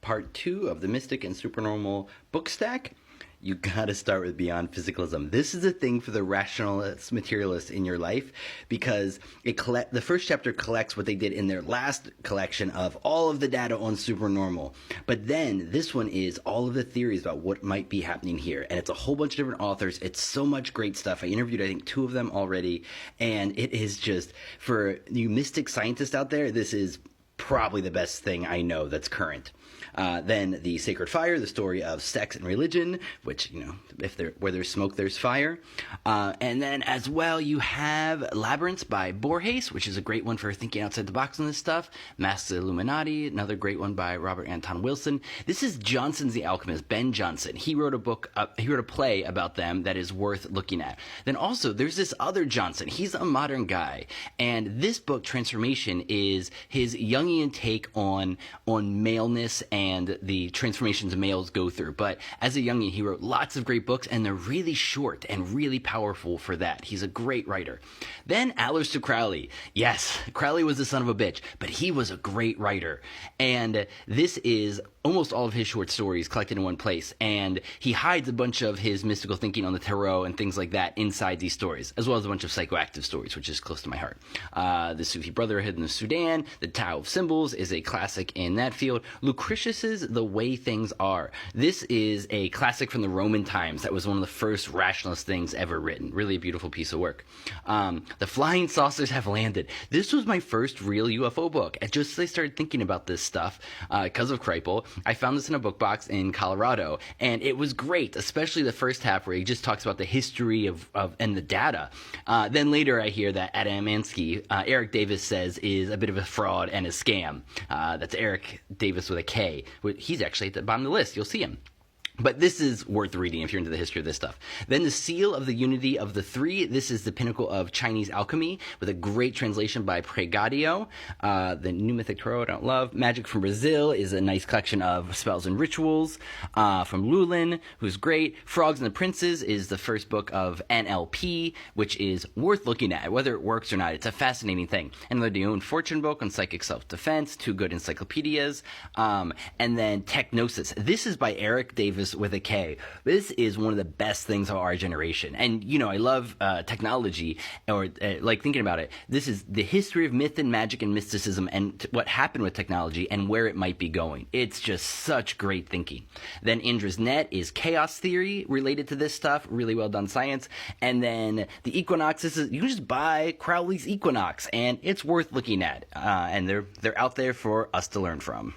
part 2 of the Mystic and Supernormal book stack. You gotta start with Beyond Physicalism. This is a thing for the rationalist materialist in your life because the first chapter collects what they did in their last collection of all of the data on supernormal. But then this one is all of the theories about what might be happening here. And it's a whole bunch of different authors. It's so much great stuff. I interviewed, I think, 2 of them already. And it is just, for you mystic scientists out there, this is probably the best thing I know that's current. Then the Sacred Fire, the story of sex and religion, which, you know, where there's smoke, there's fire. And then as well, you have Labyrinths by Borges, which is a great one for thinking outside the box on this stuff. Masks of the Illuminati, another great one by Robert Anton Wilson. This is Johnson's The Alchemist, Ben Jonson. He wrote a play about them that is worth looking at. Then also, there's this other Johnson. He's a modern guy. And this book, Transformation, is his Jungian take on maleness and the transformations males go through. But as a Jungian, he wrote lots of great books, and they're really short and really powerful for that. He's a great writer. Then Aleister Crowley. Yes, Crowley was the son of a bitch, but he was a great writer. And this is almost all of his short stories collected in one place, and he hides a bunch of his mystical thinking on the tarot and things like that inside these stories, as well as a bunch of psychoactive stories, which is close to my heart. The Sufi Brotherhood in the Sudan, the Tao of Symbols is a classic in that field. Lucretius's The Way Things Are. This is a classic from the Roman times that was one of the first rationalist things ever written. Really a beautiful piece of work. The Flying Saucers Have Landed. This was my first real UFO book. Just as I started thinking about this stuff, because of Kripal, I found this in a book box in Colorado, and it was great, especially the first half where he just talks about the history of and the data. Then later I hear that Adamansky, Eric Davis says, is a bit of a fraud and a scam. That's Eric Davis with a K. He's actually at the bottom of the list. You'll see him. But this is worth reading if you're into the history of this stuff. Then The Seal of the Unity of the Three. This is the pinnacle of Chinese alchemy with a great translation by Pregadio. The New Mythic Tarot I don't love. Magic from Brazil is a nice collection of spells and rituals from Lulin, who's great. Frogs and the Princes is the first book of NLP, which is worth looking at, whether it works or not. It's a fascinating thing. And the Own Fortune book on psychic self-defense, 2 good encyclopedias. And then Technosis. This is by Eric Davis with a K. This is one of the best things of our generation. And, you know, I love technology, or like thinking about it. This is the history of myth and magic and mysticism and what happened with technology and where it might be going. It's just such great thinking. Then Indra's Net is chaos theory related to this stuff. Really well done science. And then the Equinox, you can just buy Crowley's Equinox, and it's worth looking at. And they're out there for us to learn from.